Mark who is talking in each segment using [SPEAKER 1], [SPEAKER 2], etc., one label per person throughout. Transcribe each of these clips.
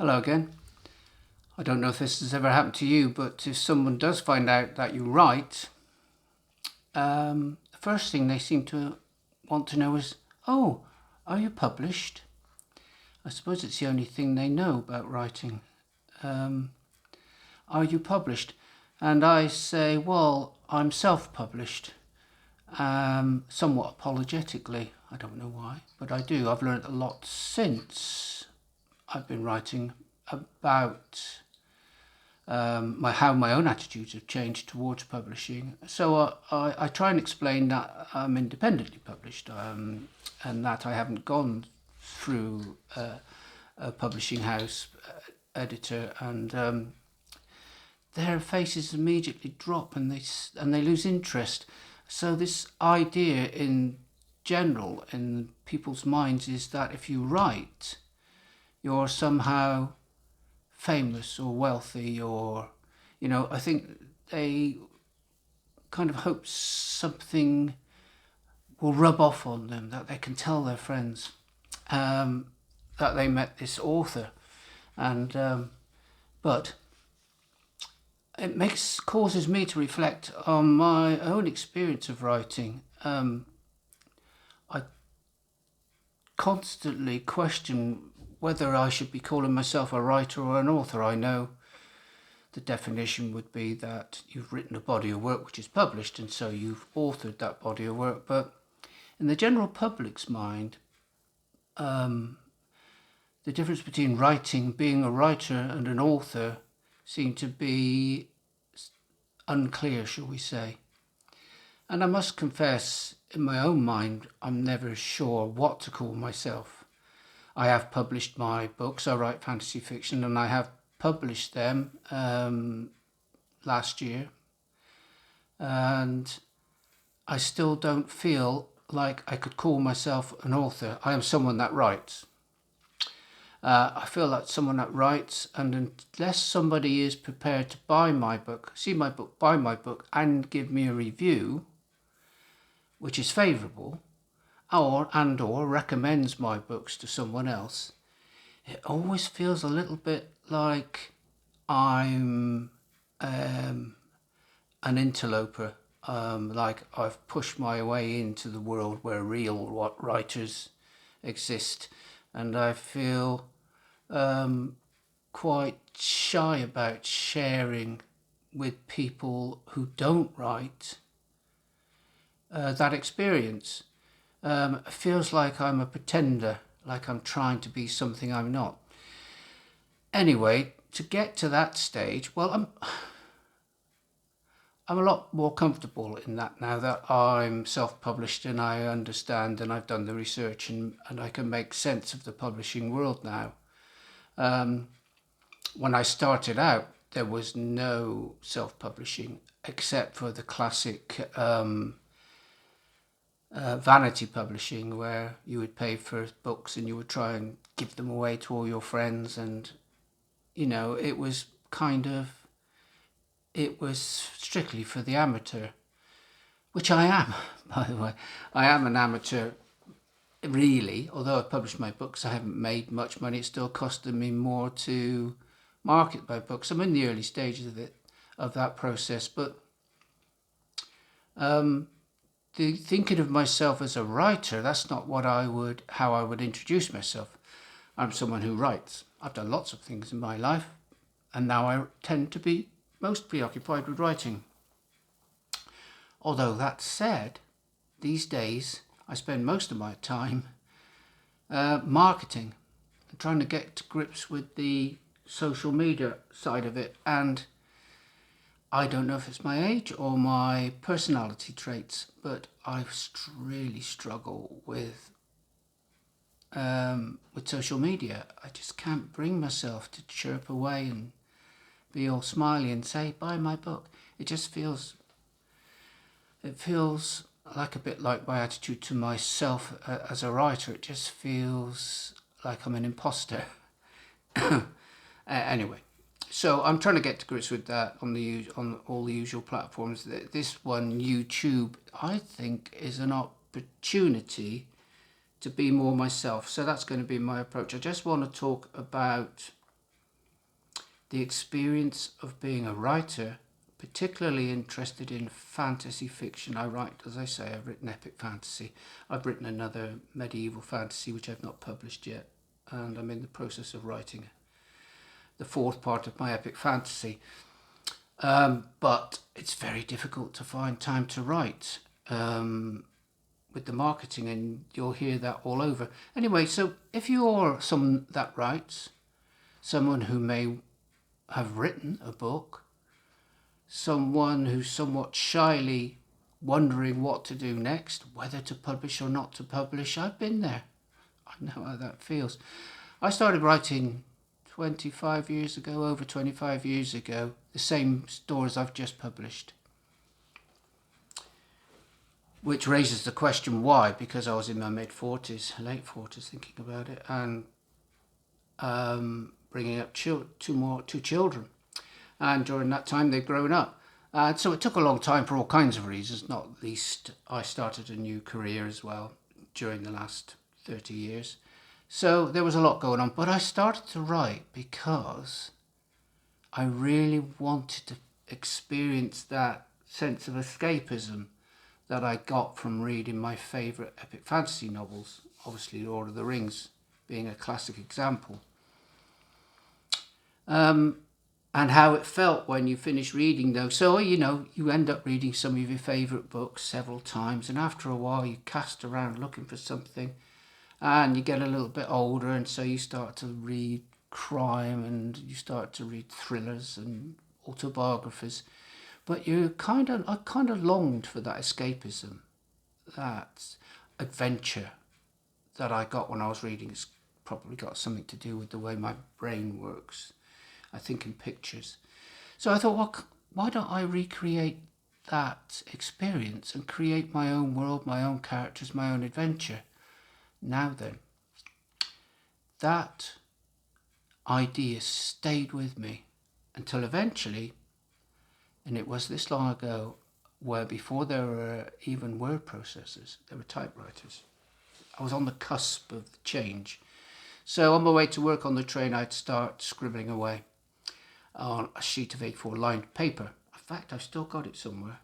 [SPEAKER 1] Hello again. I don't know if this has ever happened to you, but if someone does find out that you write, the first thing they seem to want to know is, oh, are you published? I suppose it's the only thing they know about writing. Um, are you published? And I say, well, I'm self-published, somewhat apologetically. I don't know why, but I do. I've learned a lot since I've been writing about how my own attitudes have changed towards publishing. So I try and explain that I'm independently published, and that I haven't gone through a publishing house editor, and their faces immediately drop and they lose interest. So this idea in general in people's minds is that if you write, you're somehow famous or wealthy, or I think they kind of hope something will rub off on them, that they can tell their friends that they met this author. And but it causes me to reflect on my own experience of writing. I constantly question whether I should be calling myself a writer or an author. I know the definition would be that you've written a body of work which is published, and so you've authored that body of work. But in the general public's mind, the difference between being a writer and an author seem to be unclear, shall we say. And I must confess, in my own mind, I'm never sure what to call myself. I have published my books. I write fantasy fiction, and I have published them last year, and I still don't feel like I could call myself an author. I am someone that writes. I feel like someone that writes, and unless somebody is prepared to buy my book, see my book, buy my book, and give me a review, which is favourable, or recommends my books to someone else, it always feels a little bit like I'm an interloper, like I've pushed my way into the world where real writers exist, and I feel quite shy about sharing with people who don't write that experience. It feels like I'm a pretender, like I'm trying to be something I'm not. Anyway, to get to that stage, well, I'm a lot more comfortable in that now that I'm self-published and I understand and I've done the research, and I can make sense of the publishing world now. When I started out, there was no self-publishing except for the classic vanity publishing, where you would pay for books and you would try and give them away to all your friends, and it was strictly for the amateur, which I am. By the way, I am an amateur, really. Although I published my books, I haven't made much money. It's still costing me more to market my books. I'm in the early stages of that process, but thinking of myself as a writer, that's not how I would introduce myself. I'm someone who writes. I've done lots of things in my life, and now I tend to be most preoccupied with writing. Although that said, these days I spend most of my time marketing and trying to get to grips with the social media side of it. And I don't know if it's my age or my personality traits, but I really struggle with social media. I just can't bring myself to chirp away and be all smiley and say, buy my book. It feels like a bit like my attitude to myself as a writer. It just feels like I'm an imposter. Anyway, so I'm trying to get to grips with that on all the usual platforms. This one, YouTube, I think is an opportunity to be more myself. So that's going to be my approach. I just want to talk about the experience of being a writer, particularly interested in fantasy fiction. I write, as I say, I've written epic fantasy. I've written another medieval fantasy which I've not published yet, and I'm in the process of writing the fourth part of my epic fantasy. But it's very difficult to find time to write with the marketing, and you'll hear that all over. Anyway, so if you're someone that writes, someone who may have written a book, someone who's somewhat shyly wondering what to do next, whether to publish or not to publish, I've been there. I know how that feels. I started writing 25 years ago, over 25 years ago, the same stories I've just published. Which raises the question why, because I was in my mid-40s, late 40s, thinking about it, and bringing up two children. And during that time, they'd grown up. And so it took a long time for all kinds of reasons, not least I started a new career as well during the last 30 years. So there was a lot going on, but I started to write because I really wanted to experience that sense of escapism that I got from reading my favourite epic fantasy novels, obviously Lord of the Rings being a classic example. And how it felt when you finish reading those. So, you know, you end up reading some of your favourite books several times, and after a while you cast around looking for something, and you get a little bit older, and so you start to read crime, and you start to read thrillers and autobiographies. But I kind of longed for that escapism, that adventure that I got when I was reading. It's probably got something to do with the way my brain works. I think in pictures. So I thought, well, why don't I recreate that experience and create my own world, my own characters, my own adventure? Now then, that idea stayed with me until eventually, and it was this long ago, where before there were even word processors, there were typewriters. I was on the cusp of change. So on my way to work on the train, I'd start scribbling away on a sheet of A4 lined paper. In fact, I've still got it somewhere.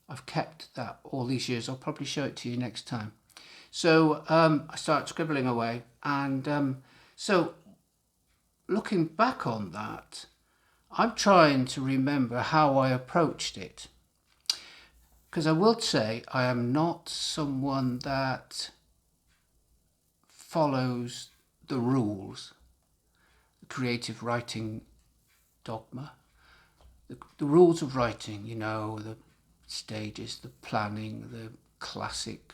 [SPEAKER 1] I've kept that all these years. I'll probably show it to you next time. So I start scribbling away, and so looking back on that, I'm trying to remember how I approached it. Because I will say I am not someone that follows the rules, the creative writing dogma, the rules of writing, you know, the stages, the planning, the classic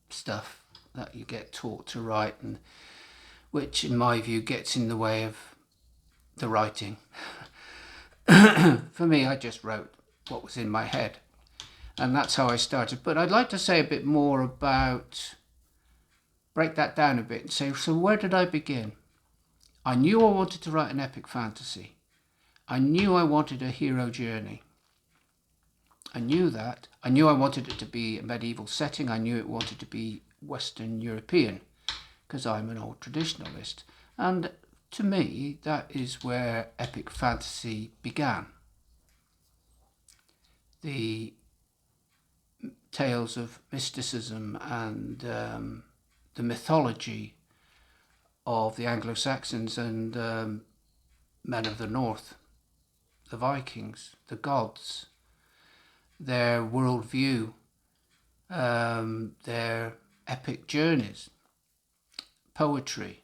[SPEAKER 1] stuff that you get taught to write, and which in my view gets in the way of the writing. For me, I just wrote what was in my head, and that's how I started. But I'd like to say a bit more about, break that down a bit and say, so where did I begin? I knew I wanted to write an epic fantasy. I knew I wanted a hero journey. I knew that. I knew I wanted it to be a medieval setting. I knew it wanted to be Western European, because I'm an old traditionalist. And to me, that is where epic fantasy began. The tales of mysticism and the mythology of the Anglo-Saxons and men of the North, the Vikings, the gods, their worldview, their epic journeys, poetry.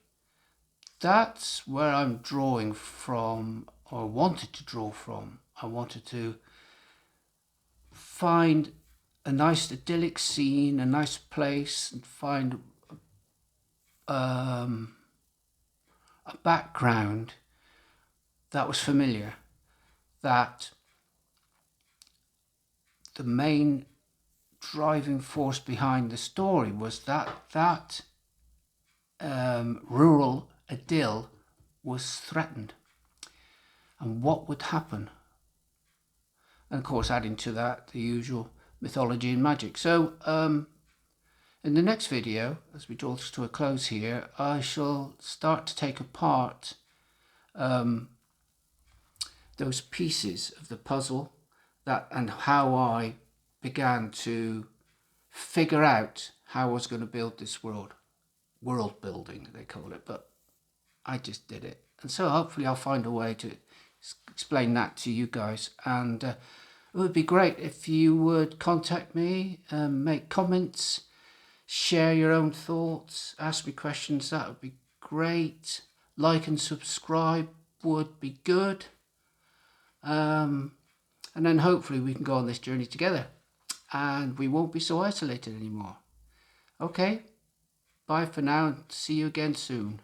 [SPEAKER 1] That's where I'm drawing from, or wanted to draw from. I wanted to find a nice idyllic scene, a nice place, and find a background that was familiar, that the main driving force behind the story was that rural idyll was threatened, and what would happen. And of course, adding to that the usual mythology and magic. So in the next video, as we draw to a close here, I shall start to take apart those pieces of the puzzle, that and how I began to figure out how I was going to build this world building they call it, but I just did it. And so hopefully I'll find a way to explain that to you guys. And it would be great if you would contact me, make comments, share your own thoughts, ask me questions. That would be great. Like and subscribe would be good. And then hopefully we can go on this journey together and we won't be so isolated anymore. Okay, bye for now and see you again soon.